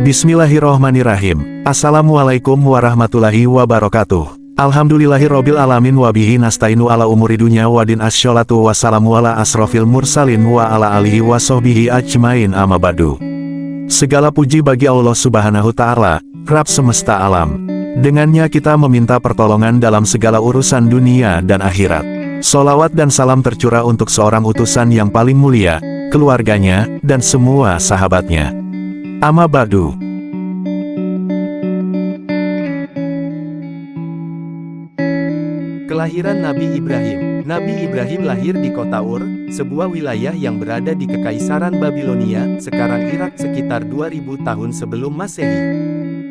Bismillahirrohmanirrahim. Assalamualaikum warahmatullahi wabarakatuh. Alhamdulillahirabbil alamin wa bihi nasta'inu ala umuri dunya wa din asholatu wassalamu ala asrofil mursalin wa ala alihi wa sahbihi ajmain amma ba'du. Segala puji bagi Allah Subhanahu Ta'ala, Rabb semesta alam. Dengannya kita meminta pertolongan dalam segala urusan dunia dan akhirat. Sholawat dan salam tercurah untuk seorang utusan yang paling mulia, keluarganya, dan semua sahabatnya. Amma ba'du. Kelahiran Nabi Ibrahim. Nabi Ibrahim lahir di kota Ur, sebuah wilayah yang berada di Kekaisaran Babilonia, sekarang Irak sekitar 2000 tahun sebelum Masehi.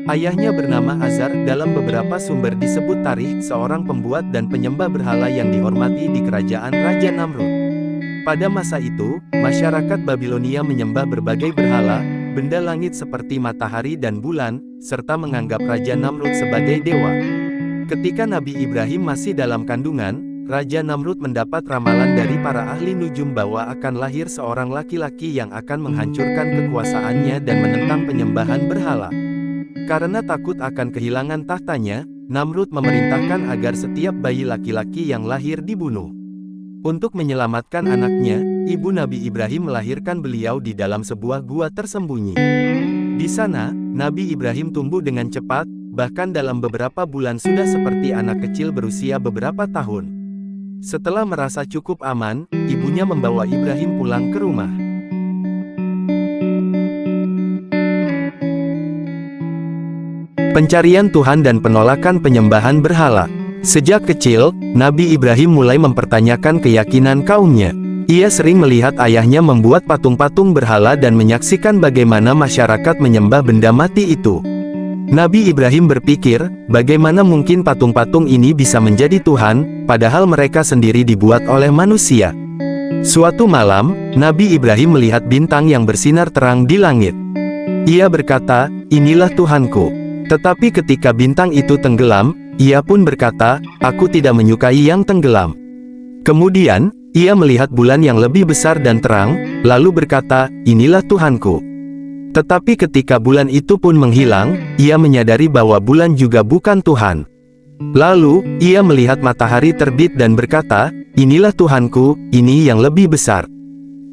Ayahnya bernama Azar, dalam beberapa sumber disebut Tarikh, seorang pembuat dan penyembah berhala yang dihormati di kerajaan Raja Namrud. Pada masa itu, masyarakat Babilonia menyembah berbagai berhala, benda langit seperti matahari dan bulan, serta menganggap Raja Namrud sebagai dewa. Ketika Nabi Ibrahim masih dalam kandungan, Raja Namrud mendapat ramalan dari para ahli nujum bahwa akan lahir seorang laki-laki yang akan menghancurkan kekuasaannya dan menentang penyembahan berhala. Karena takut akan kehilangan tahtanya, Namrud memerintahkan agar setiap bayi laki-laki yang lahir dibunuh. Untuk menyelamatkan anaknya, ibu Nabi Ibrahim melahirkan beliau di dalam sebuah gua tersembunyi. Di sana, Nabi Ibrahim tumbuh dengan cepat, bahkan dalam beberapa bulan sudah seperti anak kecil berusia beberapa tahun. Setelah merasa cukup aman, ibunya membawa Ibrahim pulang ke rumah. Pencarian Tuhan dan penolakan penyembahan berhala. Sejak kecil, Nabi Ibrahim mulai mempertanyakan keyakinan kaumnya. Ia sering melihat ayahnya membuat patung-patung berhala dan menyaksikan bagaimana masyarakat menyembah benda mati itu. Nabi Ibrahim berpikir, bagaimana mungkin patung-patung ini bisa menjadi Tuhan, padahal mereka sendiri dibuat oleh manusia. Suatu malam, Nabi Ibrahim melihat bintang yang bersinar terang di langit. Ia berkata, "Inilah Tuhanku." Tetapi ketika bintang itu tenggelam, ia pun berkata, "Aku tidak menyukai yang tenggelam." Kemudian, ia melihat bulan yang lebih besar dan terang, lalu berkata, "Inilah Tuhanku." Tetapi ketika bulan itu pun menghilang, ia menyadari bahwa bulan juga bukan Tuhan. Lalu, ia melihat matahari terbit dan berkata, "Inilah Tuhanku, ini yang lebih besar."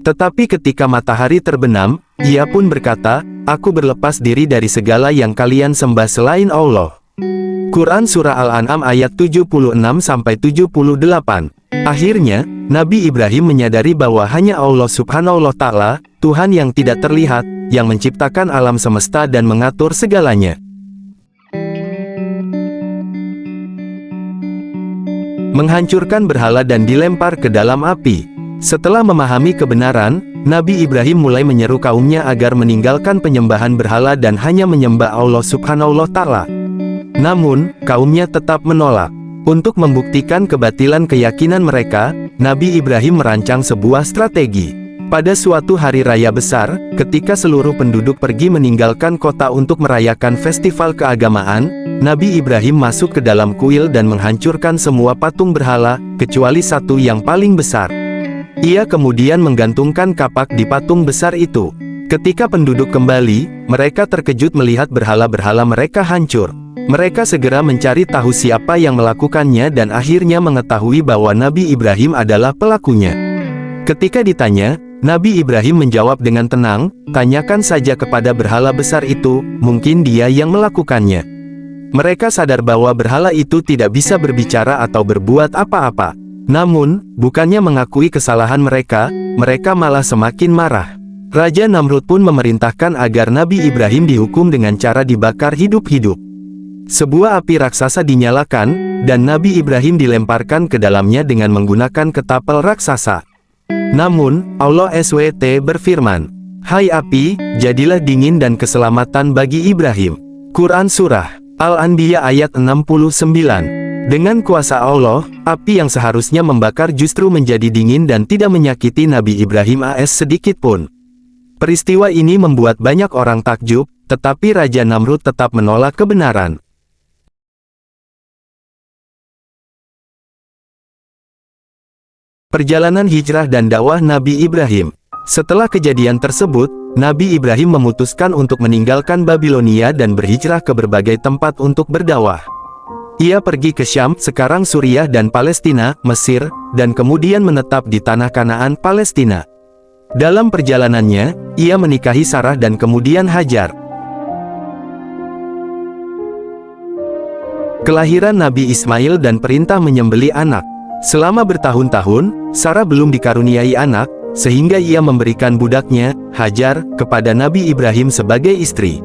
Tetapi ketika matahari terbenam, ia pun berkata, "Aku berlepas diri dari segala yang kalian sembah selain Allah." Quran Surah Al-An'am ayat 76-78. Akhirnya, Nabi Ibrahim menyadari bahwa hanya Allah Subhanahu wa Ta'ala, Tuhan yang tidak terlihat, yang menciptakan alam semesta dan mengatur segalanya. Menghancurkan berhala dan dilempar ke dalam api. Setelah memahami kebenaran, Nabi Ibrahim mulai menyeru kaumnya agar meninggalkan penyembahan berhala dan hanya menyembah Allah Subhanahu wa Ta'ala. Namun, kaumnya tetap menolak. Untuk membuktikan kebatilan keyakinan mereka, Nabi Ibrahim merancang sebuah strategi. Pada suatu hari raya besar, ketika seluruh penduduk pergi meninggalkan kota untuk merayakan festival keagamaan, Nabi Ibrahim masuk ke dalam kuil dan menghancurkan semua patung berhala, kecuali satu yang paling besar. Ia kemudian menggantungkan kapak di patung besar itu. Ketika penduduk kembali, mereka terkejut melihat berhala-berhala mereka hancur. Mereka segera mencari tahu siapa yang melakukannya dan akhirnya mengetahui bahwa Nabi Ibrahim adalah pelakunya. Ketika ditanya, Nabi Ibrahim menjawab dengan tenang, "Tanyakan saja kepada berhala besar itu, mungkin dia yang melakukannya." Mereka sadar bahwa berhala itu tidak bisa berbicara atau berbuat apa-apa. Namun, bukannya mengakui kesalahan mereka, mereka malah semakin marah. Raja Namrud pun memerintahkan agar Nabi Ibrahim dihukum dengan cara dibakar hidup-hidup. Sebuah api raksasa dinyalakan, dan Nabi Ibrahim dilemparkan ke dalamnya dengan menggunakan ketapel raksasa. Namun, Allah SWT berfirman, "Hai api, jadilah dingin dan keselamatan bagi Ibrahim." Quran Surah Al-Anbiya ayat 69. Dengan kuasa Allah, api yang seharusnya membakar justru menjadi dingin dan tidak menyakiti Nabi Ibrahim sedikit pun. Peristiwa ini membuat banyak orang takjub, tetapi Raja Namrud tetap menolak kebenaran. Perjalanan hijrah dan dakwah Nabi Ibrahim. Setelah kejadian tersebut, Nabi Ibrahim memutuskan untuk meninggalkan Babilonia dan berhijrah ke berbagai tempat untuk berdakwah. Ia pergi ke Syam, sekarang Suriah dan Palestina, Mesir, dan kemudian menetap di tanah Kanaan, Palestina. Dalam perjalanannya, ia menikahi Sarah dan kemudian Hajar. Kelahiran Nabi Ismail dan perintah menyembelih anak. Selama bertahun-tahun, Sarah belum dikaruniai anak, sehingga ia memberikan budaknya, Hajar, kepada Nabi Ibrahim sebagai istri.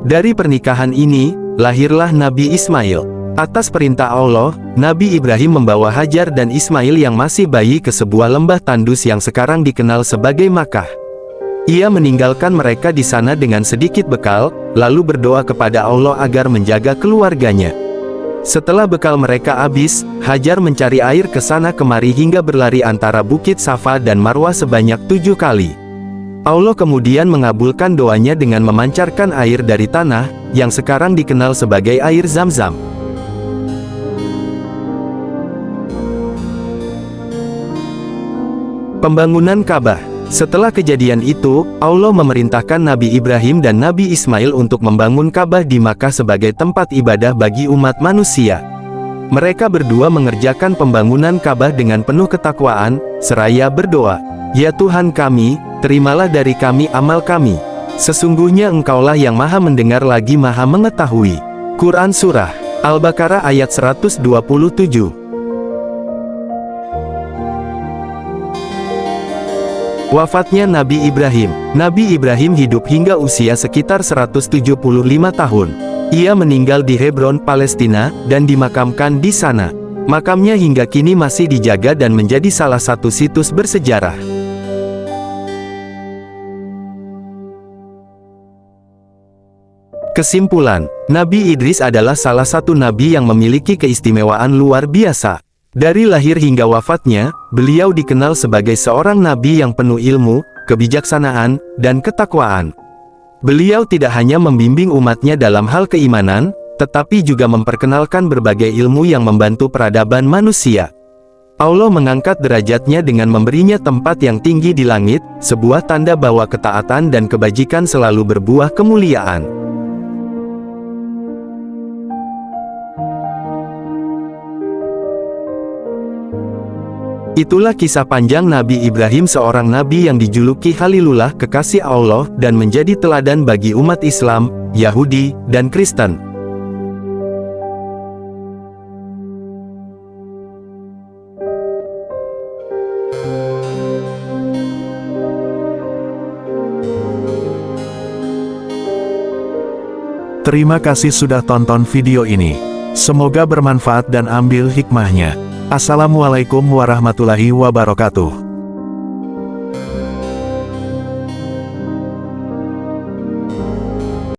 Dari pernikahan ini, lahirlah Nabi Ismail. Atas perintah Allah, Nabi Ibrahim membawa Hajar dan Ismail yang masih bayi ke sebuah lembah tandus yang sekarang dikenal sebagai Makkah. Ia meninggalkan mereka di sana dengan sedikit bekal, lalu berdoa kepada Allah agar menjaga keluarganya. Setelah bekal mereka habis, Hajar mencari air ke sana kemari hingga berlari antara Bukit Safa dan Marwah sebanyak 7 kali. Allah kemudian mengabulkan doanya dengan memancarkan air dari tanah, yang sekarang dikenal sebagai air Zam-Zam. Pembangunan Ka'bah. Setelah kejadian itu, Allah memerintahkan Nabi Ibrahim dan Nabi Ismail untuk membangun Ka'bah di Makkah sebagai tempat ibadah bagi umat manusia. Mereka berdua mengerjakan pembangunan Ka'bah dengan penuh ketakwaan, seraya berdoa, "Ya Tuhan kami, terimalah dari kami amal kami. Sesungguhnya Engkaulah yang Maha Mendengar lagi Maha Mengetahui." Quran Surah Al-Baqarah ayat 127. Wafatnya Nabi Ibrahim. Nabi Ibrahim hidup hingga usia sekitar 175 tahun. Ia meninggal di Hebron, Palestina, dan dimakamkan di sana. Makamnya hingga kini masih dijaga dan menjadi salah satu situs bersejarah. Kesimpulan, Nabi Idris adalah salah satu nabi yang memiliki keistimewaan luar biasa. Dari lahir hingga wafatnya, beliau dikenal sebagai seorang nabi yang penuh ilmu, kebijaksanaan, dan ketakwaan. Beliau tidak hanya membimbing umatnya dalam hal keimanan, tetapi juga memperkenalkan berbagai ilmu yang membantu peradaban manusia. Allah mengangkat derajatnya dengan memberinya tempat yang tinggi di langit, sebuah tanda bahwa ketaatan dan kebajikan selalu berbuah kemuliaan. Itulah kisah panjang Nabi Ibrahim, seorang nabi yang dijuluki Khalilullah, kekasih Allah, dan menjadi teladan bagi umat Islam, Yahudi, dan Kristen. Terima kasih sudah tonton video ini. Semoga bermanfaat dan ambil hikmahnya. Assalamualaikum warahmatullahi wabarakatuh.